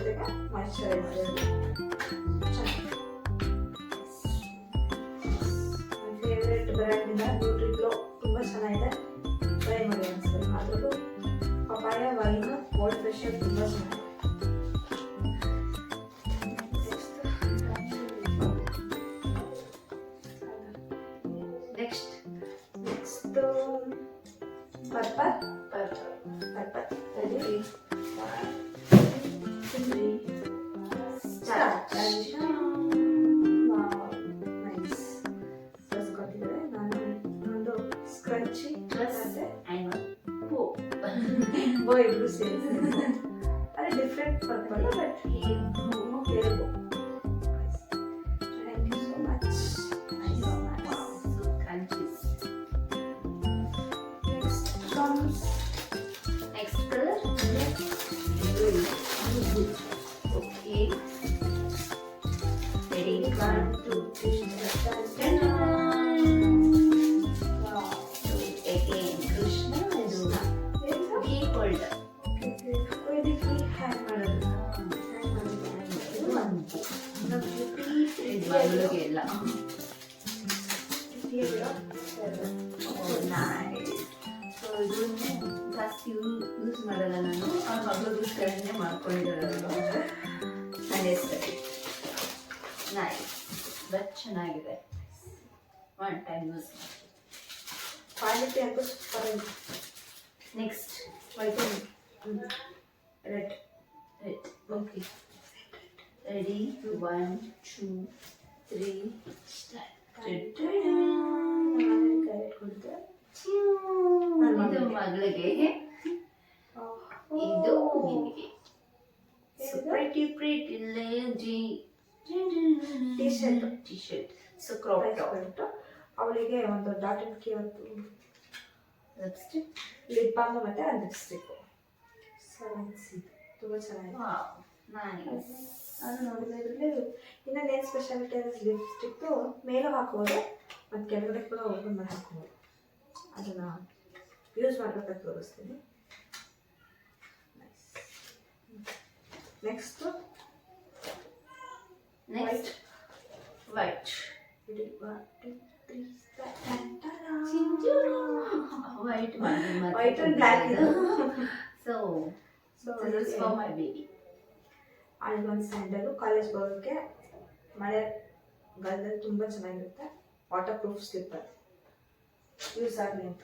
ಜೊತೆಗೆ ಮಾಯಿಶ್ಚರೈಸರ್. ನನ್ನ favourite ಬ್ರ್ಯಾಂಡಿಂದ nutri glow ತುಂಬ ಚೆನ್ನಾಗಿದೆ, ಟ್ರೈ ಮಾಡಿ ಅನಿಸ್ತದೆ. ಅದರಲ್ಲೂ ಪಪಾಯ ವೈನ್ ಓಲ್ಡ್ ಫ್ರೆಶರ್ ತುಂಬ ಚೆನ್ನಾಗಿದೆ. Next purple. Ready, start. Nice dress ಕೊಟ್ಟಿದ್ದಾರೆ. ನಾನು ಒಂದು ಸ್ಕ್ರಂಚಿ ಮತ್ತೆ ಬೋ ಇಬ್ರು ಸೇರಿಸಿ ಅದೇ different purple but hair bow. Thank you so much. Next color. Okay. Ready? 1, 2, 3. Wow. So again, Krishna is key holder. ಹ್ಯಾಂಗ್ ಮಾಡೋದು ಇದು ಒಂದು ಎಲ್ಲ. ನೈಸ್. ಸೊ ಇದನ್ನು ಜಾಸ್ತಿ ಯೂಸ್ ಮಾಡಲ್ಲ ನಾನು, ಅವ್ರ ಮಗಳಿಗೋಸ್ಕರನೇ ಮಾಡ್ಕೊಂಡಿರೋದು ನನ್ನ ಹೆಸರು. ನೈಸ್, ಬಟ್ ಚೆನ್ನಾಗಿದೆ. ಒನ್ ಟೈಮ್ ಯೂಸ್ ಮಾಡಿ. ಕ್ವಾಲಿಟಿ ಅಂತೂ ಸೂಪರ್ ಆಗಿದೆ. Next white red. Okay. Ready, 1, 2, 3 start. ಇದು ಮಗಳಿಗೆ, ಇದು ನಿನಗೆ. Pretty lady T shirt. So crop top. ಅವಳಿಗೆ ಒಂದು ಡಾಟನ್ ಕಿ ಒಂದು ಲಿಪ್ಸ್ಟಿಕ್, ಲಿಪ್ ಬಾಮ್ ಮತ್ತೆ ಒಂದು ಲಿಪ್ಸ್ಟಿಕ್ ತುಂಬ ಚೆನ್ನಾಗಿದೆ. ನೈಸ್. ಅದು ನೋಡಿದ್ರೆ ಇದರಲ್ಲಿ ಇನ್ನೊಂದೇನು ಸ್ಪೆಷಾಲಿಟಿ ಅಂದರೆ ಲಿಪ್ಸ್ಟಿಕ್ಕು ಮೇಲೂ ಹಾಕೋದು ಮತ್ತು ಕೆಳಗಡೆ ಕೂಡ ಓಪನ್ ಮಾಡಿ ಹಾಕೋದು. ಅದನ್ನು ಯೂಸ್ ಮಾಡ್ಬೇಕಾದ್ರೆ ತೋರಿಸ್ತೀನಿ. Next white. White and black ಇದು. So this is for my baby. ಒಂದು ಸ್ಯಾಂಡಲು ಕಾಲೇಜ್ ಬರೋಕ್ಕೆ ಮಳೆಗಾಲದಲ್ಲಿ ತುಂಬ ಚೆನ್ನಾಗಿರುತ್ತೆ. ವಾಟರ್ ಪ್ರೂಫ್ ಸ್ಲಿಪ್ಪರ್ ಯೂಸ್ ಆಗಲಿ ಅಂತ.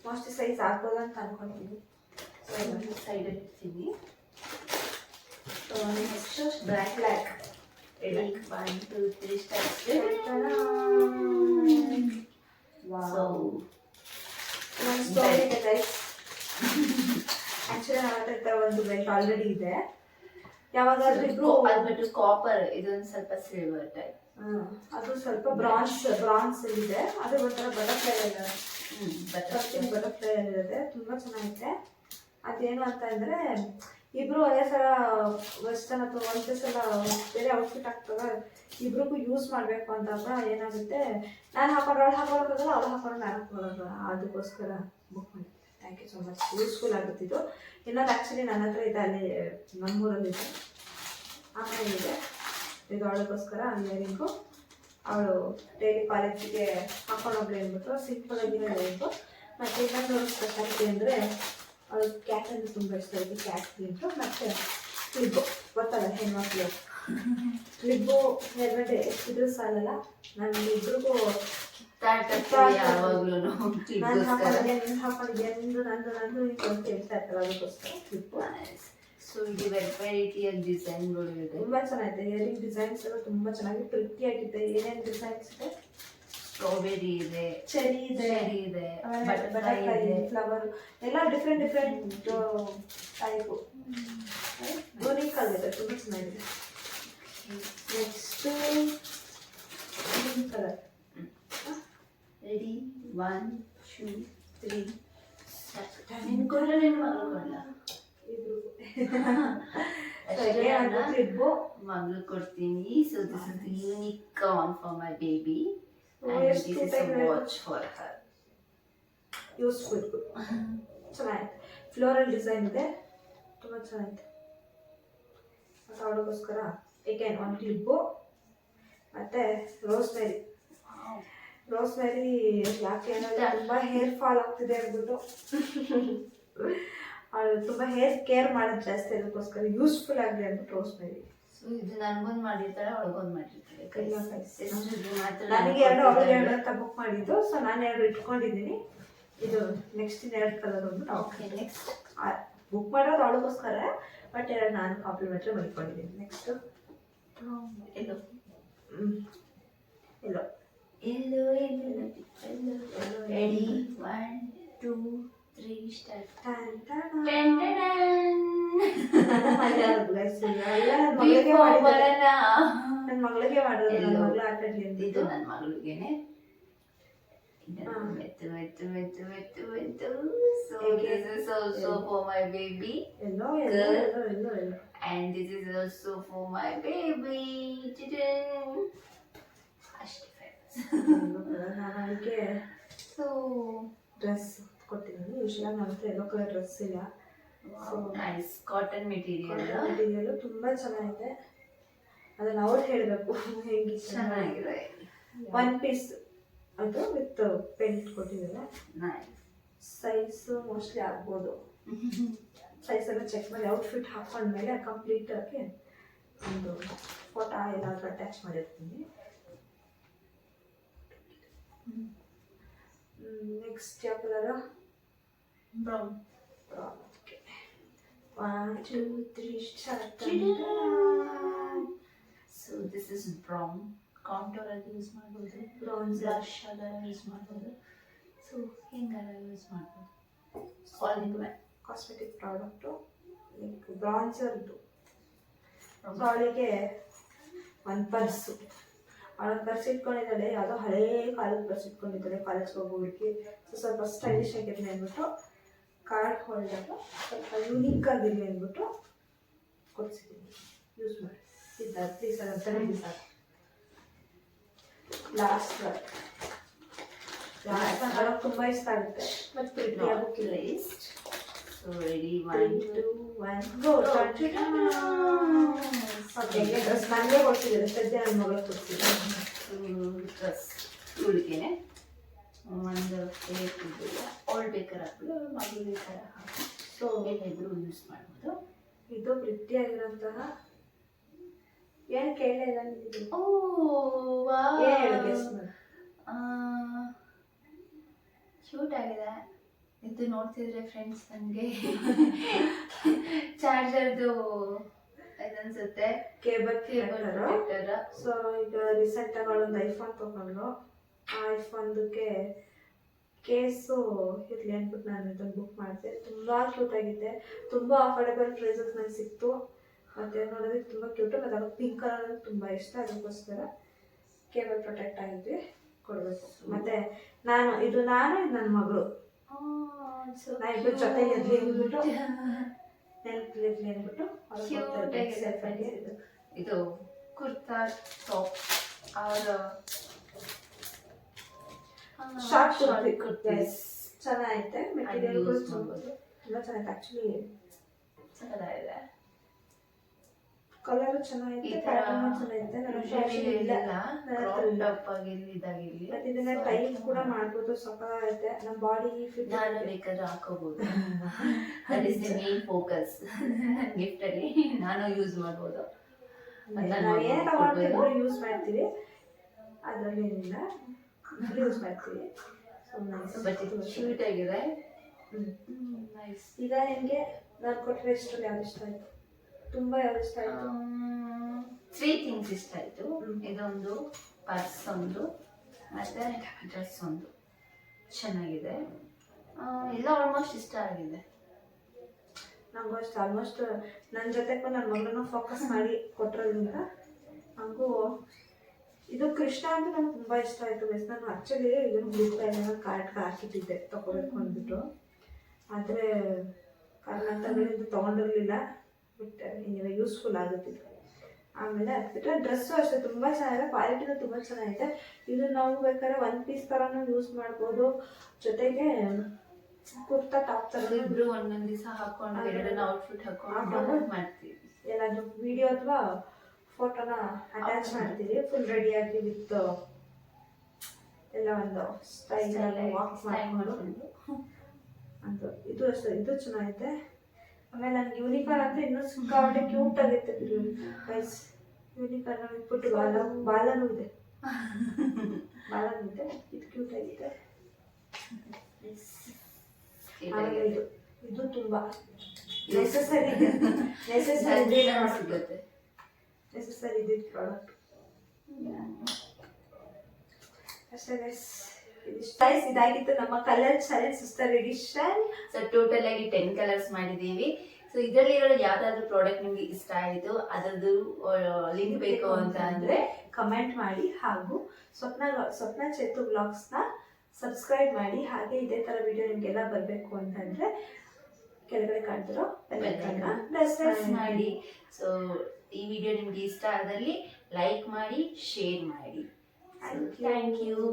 ಮೋಸ್ಟ್ಲಿ ಸೈಜ್ ಆಗ್ಬೋದು ಅಂತ ಅನ್ಕೊಳ್ತೀನಿ. ಸೈಡಲ್ಲಿ ಇಡ್ತೀನಿ. So next black. Ready, 1, 2, 3 start. ಒಂದು ಸ್ಟೋರಿ ಇದೆ ಗೈಸ್. ಆಕ್ಚುಲಿ ನನ್ನ ಹತ್ರ ಒಂದು ಬೆಲ್ಟ್ ಆಲ್ರೆಡಿ ಇದೆ. ಯಾವಾಗಾದ್ರೂ ಇಬ್ರು ಅದು ಕಾಪರ್, ಇದೊಂದು ಸ್ವಲ್ಪ ಸಿಲ್ವರ್ ಟೈಪ್. ಅದು ಸ್ವಲ್ಪ ಬ್ರಾನ್ಸ್ ಇದೆ. ಅದು ಒಂಥರ ಬಟರ್ಫ್ಲೈ ಇರುತ್ತೆ. ತುಂಬಾ ಚೆನ್ನಾಗಿದೆ. ಅದೇನು ಅಂತ ಅಂದ್ರೆ ಇಬ್ರು ಅದೇ ಸಲ ವೆಸ್ಟರ್ನ್ ಅಥವಾ ಒಂದೇ ಸಲ ಬೇರೆ ಔಟ್ಫಿಟ್ ಹಾಕ್ತಾಗ ಇಬ್ರಿಗೂ ಯೂಸ್ ಮಾಡಬೇಕು ಅಂದಾಗ ಏನಾಗುತ್ತೆ, ನಾನು ಹಾಕೊಂಡ್ರೆ ಅವಳು ಹಾಕೊಳ್ಳೋಕ್ಕಾಗಲ್ಲ, ಅವಳು ಹಾಕೊಂಡ್ರೆ ನಾನು ಹಾಕೊಳ್ಳೋಕ್ಕಾಗಲ್ಲ. ಅದಕ್ಕೋಸ್ಕರ ಬುಕ್ ಮಾಡಿ. Thank you so much. Useful ಆಗುತ್ತಿದ್ದು. ಇನ್ನೊಂದು ಆ್ಯಕ್ಚುಲಿ ನನ್ನ ಹತ್ರ ಇದೆ, ಅಲ್ಲಿ ನಮ್ಮೂರಲ್ಲಿದೆ. ಆಮೇಲೆ ಇದೆ ಇದು ಅವಳಿಗೋಸ್ಕರ ಇಯರಿಂಗು. ಅವಳು ಡೈಲಿ ಕಾಲೇಜಿಗೆ ಹಾಕೊಂಡು ಹೋಗ್ಲಿ ಅಂದ್ಬಿಟ್ಟು ಸಿಂಪಲ್ ಆಗಿರೋ ಇಯರಿಂಗು. ಮತ್ತು ಇನ್ನೊಂದು ಸ್ಪೆಷಾಲಿಟಿ ಅಂದರೆ ಅವಳು ಕ್ಯಾಟ್ ಅಂದರೆ ತುಂಬ ಇಷ್ಟ ಇದೆ. ಕ್ಯಾಟ್ ಪ್ರಿಂಟು ಮತ್ತು ಕ್ಲಿಬ್ಬು. ಗೊತ್ತಲ್ಲ ಹೆಣ್ಮಕ್ಳು ಕ್ಲಿಬ್ಬು ಎರಡೇ ಇದ್ರೂ ಸಾಲಲ್ಲ. ನಾನು ಇಬ್ರಿಗೂ ಯಾವಾಗ್ಲೂ ನಾನು ಹಾಕೊಂಡಿದ್ದೆ, ನೀನು ಹಾಕೊಂಡಿದ್ದೆ, ನಂದು ಅಂತ ಹೇಳ್ತಾ ಇರ್ತಾರೆ. ಅದಕ್ಕೋಸ್ಕರ ಕ್ಲಿಪ್ಪು. ಸೊ ಇದು ವೆರೈಟಿಯಾಗಿ ಡಿಸೈನ್ಗಳು ಇದೆ. ತುಂಬ ಚೆನ್ನಾಗಿದೆ. ಇಯರಿಂಗ್ ಡಿಸೈನ್ಸ್ ಎಲ್ಲ ತುಂಬ ಚೆನ್ನಾಗಿ ಪ್ರಿಟಿಯಾಗಿದೆ. ಏನೇನು ಡಿಸೈನ್ಸ್ ಇದೆ? ಸ್ಟ್ರಾಬೆರಿ ಇದೆ, ಚೆರಿ ಇದೆ, ಬಟರ್ಫ್ಲೈ ಇದೆ, ಫ್ಲವರ್ ಎಲ್ಲ ಡಿಫ್ರೆಂಟ್ ಟೈಪು. ಯೂನಿಕ್ ಆಗಿದೆ, ತುಂಬ ಚೆನ್ನಾಗಿದೆ. Next green colour. ರೆಡಿ, 1, 2, 3 ಮಗಳು ಕೊಡ್ತೀನಿ. So this is unique on for my baby and this is a watch for her. Useful ಚೆನ್ನಾಗಿದೆ. ಫ್ಲೋರಲ್ ಡಿಸೈನ್ ಇದೆ, ತುಂಬ ಚೆನ್ನಾಗಿದೆ. ಮತ್ತು ಅವಳಿಗೋಸ್ಕರ ಏಕೆನ್ ಒಂದು ಕ್ಲಿಪ್ಪು ಮತ್ತು ರೋಸ್ಮೆರಿ ಯಾಕೆ ಏನಂದ್ರೆ ತುಂಬ ಹೇರ್ ಫಾಲ್ ಆಗ್ತಿದೆ ಅಂದ್ಬಿಟ್ಟು ಅವಳು ತುಂಬ ಹೇರ್ ಕೇರ್ ಮಾಡೋದು ಜಾಸ್ತಿ, ಅದಕ್ಕೋಸ್ಕರ ಯೂಸ್ಫುಲ್ ಆಗಲಿ ಅಂದ್ಬಿಟ್ಟು ರೋಸ್ಮೆರಿ. ಸೊ ಇದು ನನಗೊಂದು ಮಾಡಿರ್ತಾಳೆ, ಅವಳಿಗೊಂದು ಮಾಡಿರ್ತಾಳೆ. ನನಗೆ 2 ಅವಳಿಗೆ 2 ಅಂತ ಬುಕ್ ಮಾಡಿದ್ದು. ಸೊ ನಾನು 2 ಇಟ್ಕೊಂಡಿದ್ದೀನಿ. ಇದು ನೆಕ್ಸ್ಟ್ 2 ಕಲರ್ ಅಂದ್ಬಿಟ್ಟು ಓಕೆ ನೆಕ್ಸ್ಟ್ ಬುಕ್ ಮಾಡೋದು ಅವಳಿಗೋಸ್ಕರ, ಬಟ್ 2 ನಾನು ಕಾಂಪ್ಲಿಮೆಂಟ್ರಿ ಮಾಡ್ಕೊಂಡಿದ್ದೀನಿ. ನೆಕ್ಸ್ಟ್ ಎಲ್ಲೋ ಎಲ್ಲೋ ಎಲ್ಲೋ ಎಲ್ಲೋ ಎಲ್ಲೋ ರೆಡಿ 1 2 3 ಸ್ಟಾರ್ಟ್. ನನ್ನ ಮಗಳಿಗೆ ಮಾಡೋದು, ನನ್ನ ಮಗಳು ಆಟಾಡ್ಲಿ ಅಂತ. ಇದು ನನ್ನ ಮಗಳಿಗೆನೆ. ಮೆತ್ತು ಮೆತ್ತು ಮೆತ್ತು ಮೆತ್ತು ಮೆತ್ತು. So this is also for my baby girl, and this is also for my baby. ಅಷ್ಟೇ ನಾನು ಅದಕ್ಕೆ ಸೊ ಡ್ರೆಸ್ ಕೊಟ್ಟಿದ್ದೀನಿ. ಯೂಶಲಾಗಿ ನನ್ನ ಹತ್ರ ಎಲ್ಲೋ ಕಲರ್ ಡ್ರೆಸ್ ಇಲ್ಲ. ನೈಸ್ ಕಾಟನ್ ಮೆಟೀರಿಯಲ್ ತುಂಬ ಚೆನ್ನಾಗಿದೆ. ಅದನ್ನ ಅವ್ರು ಹೇಳಬೇಕು ಹೇಗೆ ಚೆನ್ನಾಗಿದೆ. 1 ಪೀಸ್ ಅದು ವಿತ್ ಪೆಂಟ್ ಕೊಟ್ಟಿದ್ದಾರೆ. ಸೈಜು ಮೋಸ್ಟ್ಲಿ ಆಗ್ಬೋದು. ಸೈಜ್ ಎಲ್ಲ ಚೆಕ್ ಮಾಡಿ ಔಟ್ಫಿಟ್ ಹಾಕೊಂಡ್ಮೇಲೆ ಕಂಪ್ಲೀಟ್ ಆಗಿ ಒಂದು ಫೋಟೋ ಏನಾದರೂ ಅಟ್ಯಾಚ್ ಮಾಡಿರ್ತೀನಿ. ನೆಕ್ಸ್ಟ್ ಯಾವ colour? Brown. Okay 1 2 3 start. So this is brown. Contour ಅಲ್ಲಿ ಯೂಸ್ ಮಾಡ್ಬೋದು, ಬ್ರೌನ್ಸರ್ ಬ್ಲಷ್ ಅದರ ಯೂಸ್ ಮಾಡ್ಬೋದು. ಸೊ ಹಿಂಗೆಲ್ಲ ಯೂಸ್ ಮಾಡ್ಬೋದು. All in one cosmetic product like ಬ್ರಾನ್ಸರ್ದು. ಸೊ ಅವಳಿಗೆ ಒಂದು ಪರ್ಸು, ಅವಳು ಪರ್ಸ್ ಇಟ್ಕೊಂಡಿದ್ದಾಳೆ. ಯಾವುದೋ ಹಳೇ ಕಾಲದ ಪರ್ಸ್ ಇಟ್ಕೊಂಡಿದ್ದಾಳೆ, ಕಾಲೇಜ್ಗೆ ಹೋಗೋ ಹುಡುಗಿ. ಸೊ ಸ್ವಲ್ಪ ಸ್ಟೈಲಿಶ್ ಆಗಿರಲಿ ಅಂದ್ಬಿಟ್ಟು ಕಾರ್ಡ್ ಹೋಲ್ಡರ್ ಸ್ವಲ್ಪ ಯೂನಿಕ್ ಆಗಿರಲಿ ಅಂದ್ಬಿಟ್ಟು ಕೊಡ್ಸಿದ್ದೀನಿ. ಯೂಸ್ ಮಾಡಿ ಇದ್ದಾರೆ ಪ್ಲೀಸ್ ಅದಂತ ಹೇಳಿ ಸಾಕು. ಲಾಸ್ಟ್ ನನಗೆ ತುಂಬ ಇಷ್ಟ ಆಗುತ್ತೆ ಮತ್ತು ಪ್ರಿಟಿಯಾಗಿ ಲಿಸ್ಟ್. ಸೊ ರೆಡಿ 1 2 1 ಗೋ. ಓಕೆ ಡ್ರೆಸ್ ನನಗೆ ಕೊಡ್ತಿದ್ದಾರೆ, ಸದ್ಯ ನನ್ನ ಮಗಳು ಕೊಡ್ತಿದ್ದಾರೆ. ಡ್ರೆಸ್ ಇವಳಿಗೆನೆ ಒಂದು ಪ್ಲೇಟ್ ಇದೆಯಲ್ಲ, ಅವಳು ಬೇಕಾದ್ರೆ ಹಾಕಲು, ಮಗಳು ಬೇಕಾದ್ರೆ ಹಾಕಿ. ಸೊ ಏನಿದ್ರು ಯೂಸ್ ಮಾಡ್ಬೋದು. ಇದು ಪ್ರಿಟಿಯಾಗಿರೋಂತಹ ಏನು ಕೇಳಲೇ ಇಲ್ಲ ನಿಮಗೆ. ಓ ಕ್ಯೂಟ್ ಆಗಿದೆ ಇದು. ನೋಡ್ತಿದ್ರೆ ಫ್ರೆಂಡ್ಸ್ ನನಗೆ ಚಾರ್ಜರ್ದು ಇದನ್ಸುತ್ತೆ, ಕೇಬಲ್ ಪ್ರೊಟೆಕ್ಟರ್. ಸೊ ಈಗ ರೀಸೆಂಟಾಗಿ ಅವಳೊಂದು ಐಫೋನ್ ತೊಗೊಂಡು, ಆ ಐಫೋನ್ದಕ್ಕೆ ಕೇಸು ಇರಲಿ ಅಂದ್ಬಿಟ್ಟು ನಾನು ಇದನ್ನು ಬುಕ್ ಮಾಡಿದೆ. ತುಂಬ ಕ್ಯೂಟಾಗಿದೆ, ತುಂಬ ಅಫೋರ್ಡೆಬಲ್ ಪ್ರೈಸಸ್ ನನಗೆ ಸಿಕ್ತು. ಮತ್ತು ನೋಡೋದಕ್ಕೆ ತುಂಬ ಕ್ಯೂಟು, ಮತ್ತು ಅದು ಪಿಂಕ್ ಕಲರ್ ತುಂಬ ಇಷ್ಟ. ಅದಕ್ಕೋಸ್ಕರ ಕೇಬಲ್ ಪ್ರೊಟೆಕ್ಟ್ ಆಗಿದ್ವಿ ಕೊಡಬೇಕು. ಮತ್ತು ಇದು ನನ್ನ ಮಗಳು, ನಾ ಇಬ್ಬರು ಜೊತೆಗೆ ಇರಲಿ ಅಂದ್ಬಿಟ್ಟು ನೆನಪಿರಲಿ ಅಂದ್ಬಿಟ್ಟು ಇದು ಕುರ್ತಾ ಟಾಪ್ ಅವರ ಶಾರ್ಟ್ ಕುರ್ತಿ ಚೆನ್ನಾಗೈತೆ. ಮೆಟೀರಿಯಲ್ ಕೂಡ ತುಂಬ ಚೆನ್ನಾಗಿದೆ. ಆ್ಯಕ್ಚುಲಿ ಚೆನ್ನಾಗಿದೆ, ಕಲರ್ ಚೆನ್ನಾಗೈತೆ, ಪ್ಯಾಟರ್ನ್ ಚೆನ್ನಾಗೈತೆ. ನನ್ನ ಫ್ಯಾಷನ್ ಇಲ್ಲ, ಮತ್ತು ಇದನ್ನ ಟೈಪ್ ಕೂಡ ಮಾಡ್ಬೋದು. ಸಕ್ಕತ್ತಾಗೈತೆ. ನಮ್ಮ ಬಾಡಿ ಫಿಟ್ ನಾನು ಬೇಕಾದ್ರೆ ಹಾಕೋಬಹುದು. That is the main focus gift ಅಲ್ಲಿ. ನಾನು ಯೂಸ್ ಮಾಡ್ಬೋದು. ನಾವು ಏನೇ ತಗೊಂಡ್ರು ಯೂಸ್ ಮಾಡ್ತೀವಿ, ಅದರಲ್ಲಿ ಏನಿಲ್ಲ, ಯೂಸ್ ಮಾಡ್ತೀವಿ. ಬಟ್ ಇದು ಕ್ಯೂಟ್ ಆಗಿದೆ. ಈಗ ನಿಮಗೆ ನಾನು ಕೊಟ್ಟರೆ ಇಷ್ಟರಲ್ಲಿ ಯಾವ್ದು ಇಷ್ಟ ಆಯಿತು? ತುಂಬ ಯಾವ್ದು ಇಷ್ಟ ಆಯಿತು? 3 ಥಿಂಗ್ಸ್ ಇಷ್ಟ ಆಯಿತು. ಇದೊಂದು, ಪರ್ಸ್ ಒಂದು, ಮತ್ತು ಡ್ರೆಸ್ ಒಂದು ಚೆನ್ನಾಗಿದೆ. ಎಲ್ಲ ಆಲ್ಮೋಸ್ಟ್ ಇಷ್ಟ ಆಗಿದೆ. ನನಗೂ ಅಷ್ಟು ಆಲ್ಮೋಸ್ಟ್ ನನ್ನ ಜೊತೆಗೂ ನನ್ನ ಮಗಳನ್ನ ಫೋಕಸ್ ಮಾಡಿ ಕೊಟ್ಟಿರೋದ್ರಿಂದ ನನಗೂ ಇದು ಕೃಷ್ಣ ಅಂತ ನಂಗೆ ತುಂಬ ಇಷ್ಟ ಆಯಿತು. ಗೈಸ್ ನಾನು ಆ್ಯಕ್ಚುಲಿ ಇದನ್ನು ಬಿಡ್ತಾ ಇಲ್ಲ, ಕಾರ್ಡ್ಗೆ ಹಾಕಿಟ್ಟಿದ್ದೆ ತೊಗೋಬೇಕು ಅಂದ್ಬಿಟ್ಟು. ಆದರೆ ಕಾರಣಾಂತರಗಳಿಂದ ತೊಗೊಂಡಿರಲಿಲ್ಲ. ಬಟ್ ಇನ್ನು ಯೂಸ್ಫುಲ್ ಆಗುತ್ತಿತ್ತು. ಆಮೇಲೆ ಅದು ಬಿಟ್ಟರೆ ಡ್ರೆಸ್ಸು ಅಷ್ಟೇ ತುಂಬ ಚೆನ್ನಾಗಿದೆ, ಕ್ವಾಲಿಟಿನೂ ತುಂಬ ಚೆನ್ನಾಗಿದೆ. ಇದು ನಾವು ಬೇಕಾದ್ರೆ 1 ಪೀಸ್ ಥರನೂ ಯೂಸ್ ಮಾಡ್ಬೋದು. ಜೊತೆಗೆ ಕುರ್ತಾ ಟಾಪ್ ತರ ಇಬ್ರು ಒಂದೊಂದ್ ದಿವಸ ಹಾಕೊಂಡು ಎರಡನ್ನ ಔಟ್ಫಿಟ್ ಹಾಕೊಂಡು ಮಾಡ್ತೀವಿ. ಏನಾದ್ರು ವಿಡಿಯೋ ಅಥವಾ ಫೋಟೋನ ಅಟ್ಯಾಚ್ ಮಾಡ್ತೀವಿ ಫುಲ್ ರೆಡಿಯಾಗಿ ವಿತ್ ಎಲ್ಲ ಒಂದು ಸ್ಟೈಲ್ ವಾಕ್ ಮಾಡ್ಕೊಂಡು ಅಂತ. ಇದು ಅಷ್ಟೇ, ಇದು ಚೆನ್ನಾಗೈತೆ. ಆಮೇಲೆ ನನಗೆ ಯೂನಿಕಾರ್ನ್ ಅಂದ್ರೆ ಇನ್ನೂ ಸಿಕ್ಕಾಪಟ್ಟೆ ಕ್ಯೂಟ್ ಆಗೈತೆ ಗೈಸ್. ಯೂನಿಕಾರ್ನ್ ಇಟ್ಬಿಟ್ಟು ಬಾಲನೂ ಇದೆ, ಬಾಲನೂ ಇದೆ. ಇದು ಕ್ಯೂಟ್ ಆಗಿದೆ. ಆಮೇಲೆ ಇದು ತುಂಬಾ ನೆಸೆಸರಿ ಇದೆ, ನೆಸೆಸರಿ ಇದೆ ಪ್ರಾಡಕ್ಟ್ ಅಷ್ಟೇ ಗೈಸ್. ಇದಾಗಿತ್ತು ನಮ್ಮ colour challenge sister edition. So total ಆಗಿ 10 ಕಲರ್ಸ್ ಮಾಡಿದೀವಿ. ಸೊ ಇದರಲ್ಲಿರೋ ಯಾವ್ದಾದ್ರು ಪ್ರಾಡಕ್ಟ್ ನಿಮ್ಗೆ ಇಷ್ಟ ಆಯಿತು ಅದರದ್ದು ಲಿಂಕ್ ಬೇಕು ಅಂತ ಅಂದ್ರೆ ಕಮೆಂಟ್ ಮಾಡಿ. ಹಾಗೂ ಸ್ವಪ್ನ ಚೇತು ಬ್ಲಾಗ್ಸ್ನ ಸಬ್ಸ್ಕ್ರೈಬ್ ಮಾಡಿ. ಹಾಗೆ ಇದೇ ತರ ವಿಡಿಯೋ ನಿಮ್ಗೆಲ್ಲ ಬರಬೇಕು ಅಂತಂದ್ರೆ ಕೆಳಗಡೆ ಕಾಣ್ತಿರೋ ಬೆಲ್ಲೈಕನ್ನ ಪ್ರೆಸ್ ಮಾಡಿ. ಸೊ ಈ ವಿಡಿಯೋ ನಿಮ್ಗೆ ಇಷ್ಟ ಆದಲ್ಲಿ ಲೈಕ್ ಮಾಡಿ, ಶೇರ್ ಮಾಡಿ. Thank you.